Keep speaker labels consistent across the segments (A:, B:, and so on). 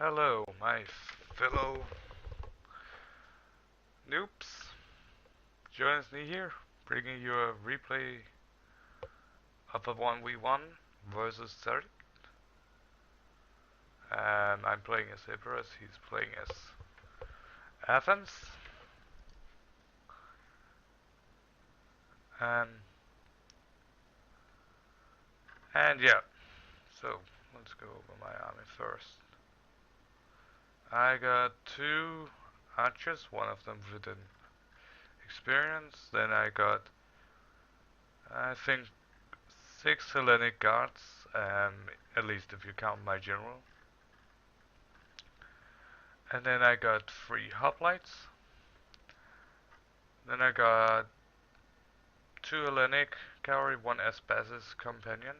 A: Hello, my fellow noobs. Jonas me here, bringing you a replay of a 1v1 versus Zaript. I'm playing as Icarus, he's playing as Athens. Um, and yeah, so let's go over my army first. I got two archers, one of them with an experience. Then I got, I think, six Hellenic guards, at least if you count my general. And then I got three hoplites. Then I got two Hellenic cavalry, one Aspasis companion,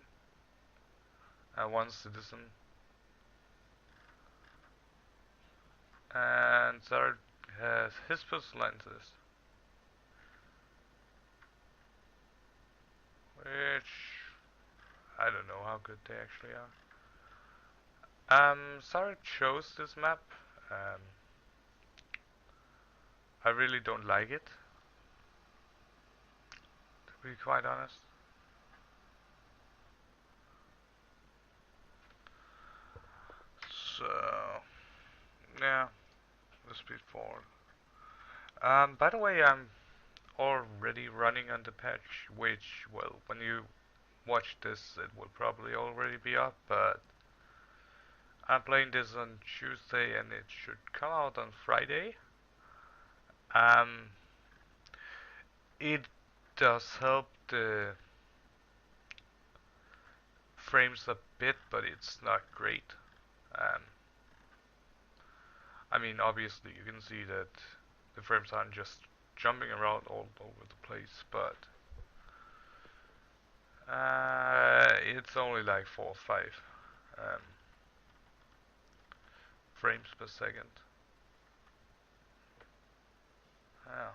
A: and one citizen. And Zaript has his lances, which I don't know how good they actually are. Zaript chose this map. Um, I really don't like it, to be quite honest. So yeah, let's speed forward. By the way, I'm already running on the patch, which, well, when you watch this, it will probably already be up, but I'm playing this on Tuesday and it should come out on Friday. Um, it does help the frames a bit, but it's not great. Um, I mean, obviously you can see that the frames aren't just jumping around all over the place, but it's only like 4 or 5 um, frames per second. Yeah.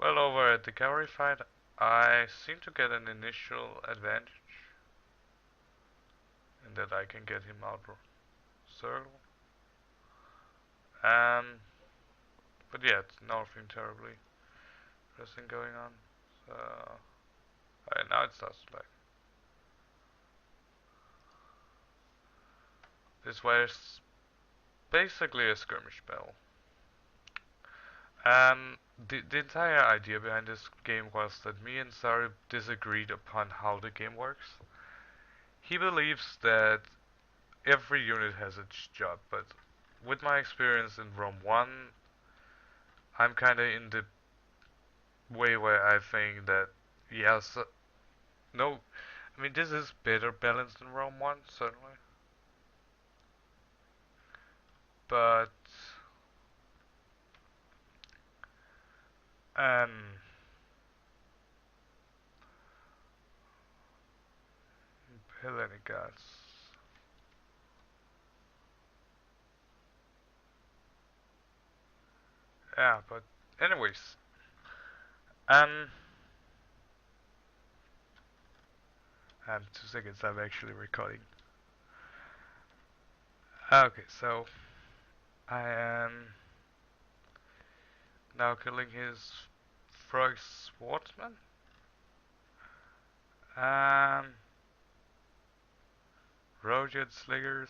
A: Well, over at the cavalry fight, I seem to get an initial advantage in that I can get him out of circle. Um, but yeah, it's nothing terribly interesting going on. So, now it starts to lag. This was basically a skirmish battle. The entire idea behind this game was that me and Sari disagreed upon how the game works. He believes that every unit has its job, but with my experience in Rome 1, I'm kinda in the way where I think that, yes, no, I mean, this is better balanced than Rome 1, certainly, but, um, Hellenic gods. Yeah, but anyways, um, 2 seconds, I'm actually recording. Okay, so I am now killing his frog swordsman. Um, Roget sliggers.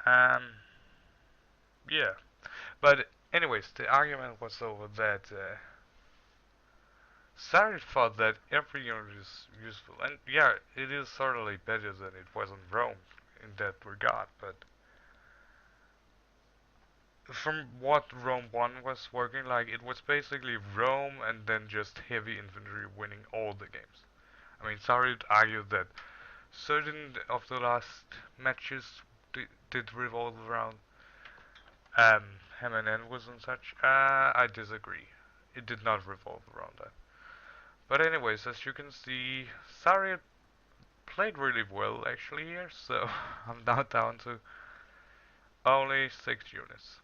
A: Um, yeah. But anyways, the argument was over that Sarri thought that every unit is useful, and yeah, it is certainly better than it was in Rome in that regard. But from what Rome 1 was working like, it was basically Rome and then just heavy infantry winning all the games. I mean, Sarri argued that certain of the last matches did revolve around Ham and Envis and such. I disagree. It did not revolve around that. But anyways, as you can see, Sarri played really well actually here, so I'm now down to only 6 units.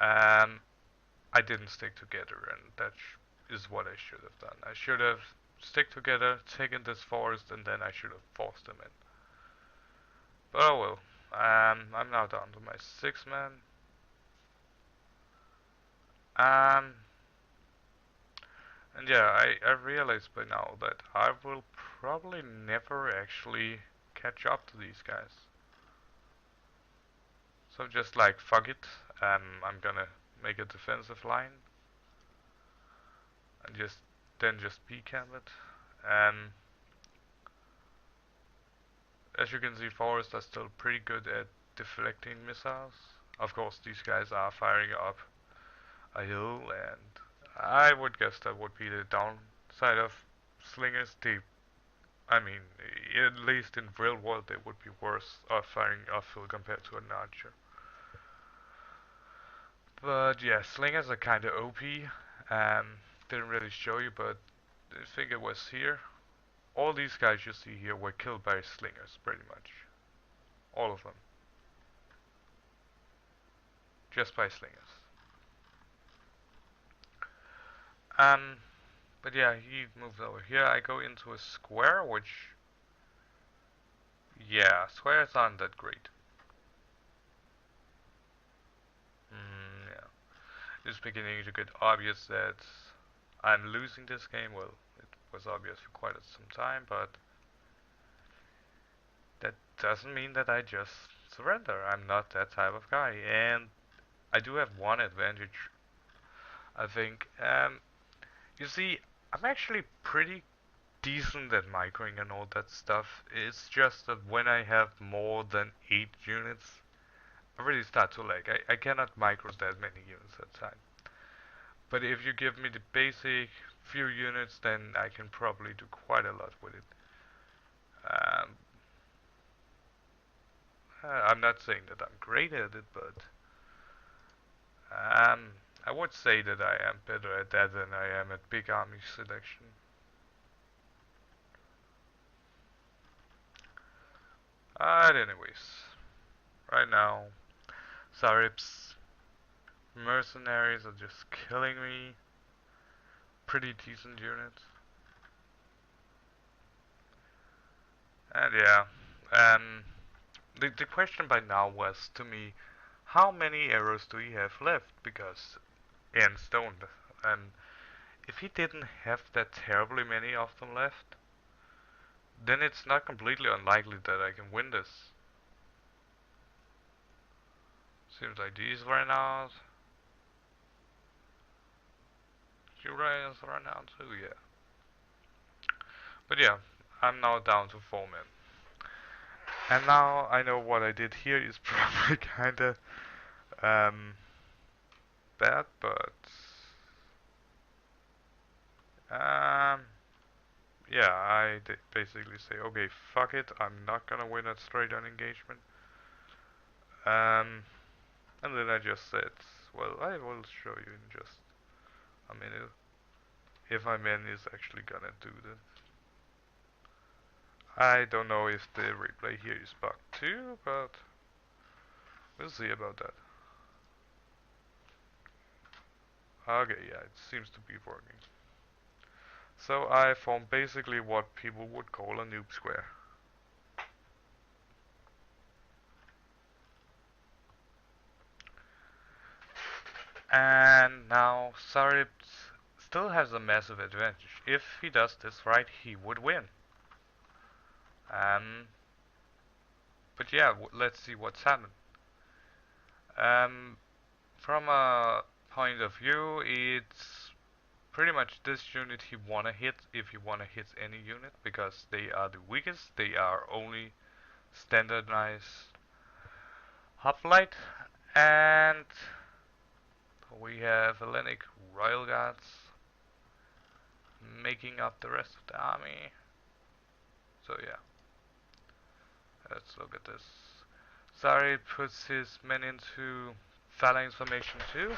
A: I didn't stick together, and that is what I should have done. I should have stick together, taken this forest, and then I should have forced them in. But oh well. I'm now down to my 6 man. Um, and yeah, I realized by now that I will probably never actually catch up to these guys. So just like fuck it, I'm gonna make a defensive line and just P-cam it. And as you can see, forests are still pretty good at deflecting missiles. Of course, these guys are firing up a hill, and I would guess that would be the downside of slingers. I mean, at least in real world, they would be worse off firing uphill compared to an archer. But yeah, slingers are kind of OP. Didn't really show you, but I think it was here. All these guys you see here were killed by slingers, pretty much. All of them. Just by slingers. Um, but yeah, he moves over here. I go into a square, which, yeah, squares aren't that great. Yeah. It's beginning to get obvious that I'm losing this game. Well, it was obvious for quite some time, but that doesn't mean that I just surrender. I'm not that type of guy, and I do have one advantage, I think. You see, I'm actually pretty decent at microing and all that stuff. It's just that when I have more than 8 units, I really start to lag. I cannot micro that many units at a time. But if you give me the basic few units, then I can probably do quite a lot with it. Um, I'm not saying that I'm great at it, but I would say that I am better at that than I am at big army selection. But anyways, right now, Zarip's mercenaries are just killing me. Pretty decent units. And yeah, the question by now was to me, how many arrows do you have left? Because Ernst don't. And if he didn't have that terribly many of them left, then it's not completely unlikely that I can win this. Seems like these ran out. Uriah's ran out too, yeah. But yeah, I'm now down to 4 men. And now I know what I did here is probably kinda um, bad, but um, yeah, I basically say, okay, fuck it, I'm not gonna win a straight on engagement. Um, and then I just said, well, I will show you in just a minute if my man is actually gonna do that. I don't know if the replay here is bugged too, but we'll see about that. Okay, yeah, it seems to be working. So I formed basically what people would call a noob square. And now Zaript still has a massive advantage. If he does this right, he would win. But yeah, let's see what's happened. Um, from a point of view, it's pretty much this unit he wanna hit if he wanna hit any unit, because they are the weakest. They are only standardized hoplite, and we have Hellenic Royal Guards making up the rest of the army. So yeah, let's look at this. Zari puts his men into phalanx formation too.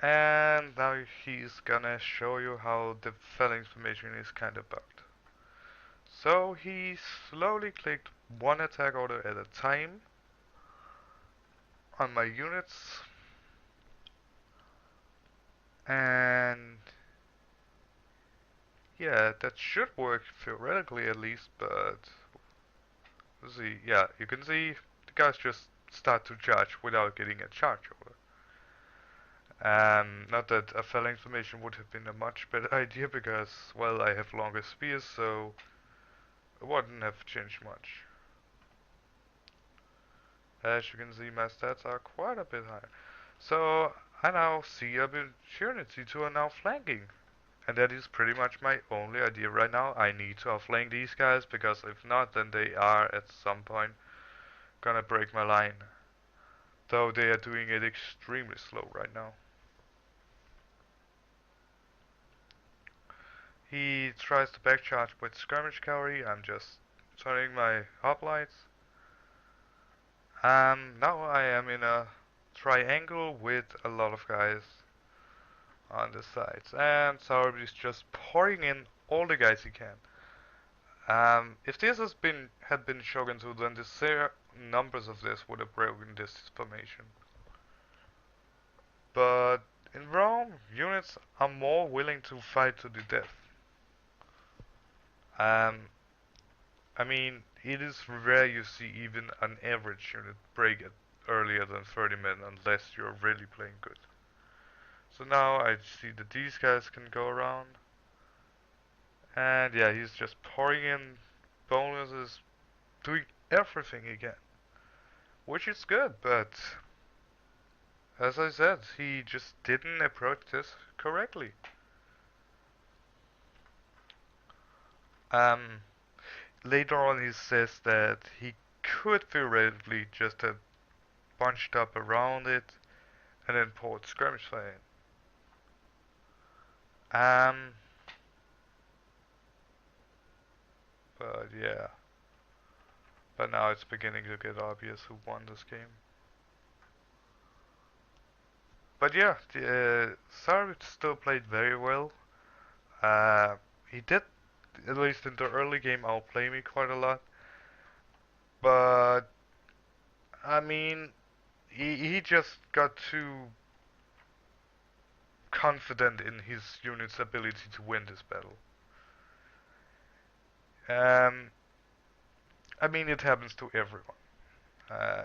A: And now he's gonna show you how the phalanx formation is kinda bugged. So he slowly clicked one attack order at a time on my units, and Yeah, that should work theoretically at least, but let's see. Yeah, you can see the guys just start to charge without getting a charge order. Not that a failing formation would have been a much better idea because, well, I have longer spears, so it wouldn't have changed much. As you can see, my stats are quite a bit higher. So I now see an opportunity to are now flanking. And that is pretty much my only idea right now. I need to outflank these guys because if not, then they are at some point gonna break my line. Though they are doing it extremely slow right now. He tries to backcharge with skirmish cavalry. I'm just turning my hoplites. Now I am in a triangle with a lot of guys on the sides, and Zaript is just pouring in all the guys he can. If this had been Shogun 2, then the sheer numbers of this would have broken this formation. But in Rome, units are more willing to fight to the death. Um, I mean, it is rare you see even an average unit break it earlier than 30 men unless you're really playing good. So now I see that these guys can go around. And yeah, he's just pouring in bonuses, doing everything again. Which is good, but as I said, he just didn't approach this correctly. Um, Later on he says that he could theoretically just have bunched up around it and then poured skirmish fire in. But yeah. But now it's beginning to get obvious who won this game. But yeah, Zaript still played very well. He did, at least in the early game, outplay me quite a lot. But I mean, he just got too confident in his unit's ability to win this battle. Um, I mean, it happens to everyone.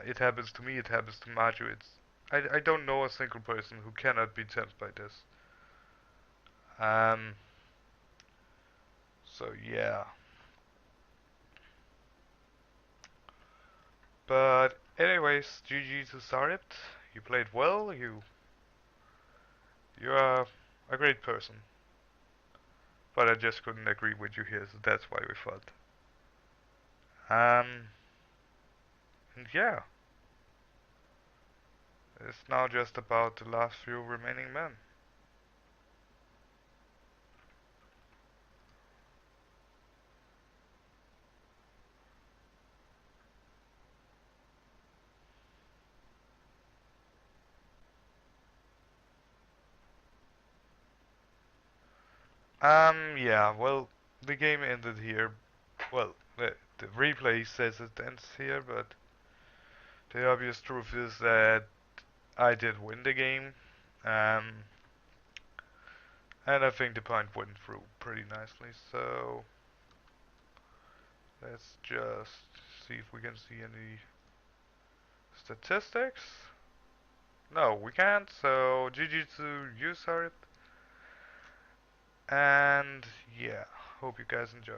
A: It happens to me. It happens to Maju. I don't know a single person who cannot be tempted by this. Um, so yeah. But anyways, GG to Zaript. You played well. You are a great person. But I just couldn't agree with you here, so that's why we fought. Um, and yeah, it's now just about the last few remaining men. Yeah, well, the game ended here. Well, the replay says it ends here, but the obvious truth is that I did win the game. Um, and I think the point went through pretty nicely, so let's just see if we can see any statistics. No, we can't, so GG to you, Zaript. And yeah, hope you guys enjoy.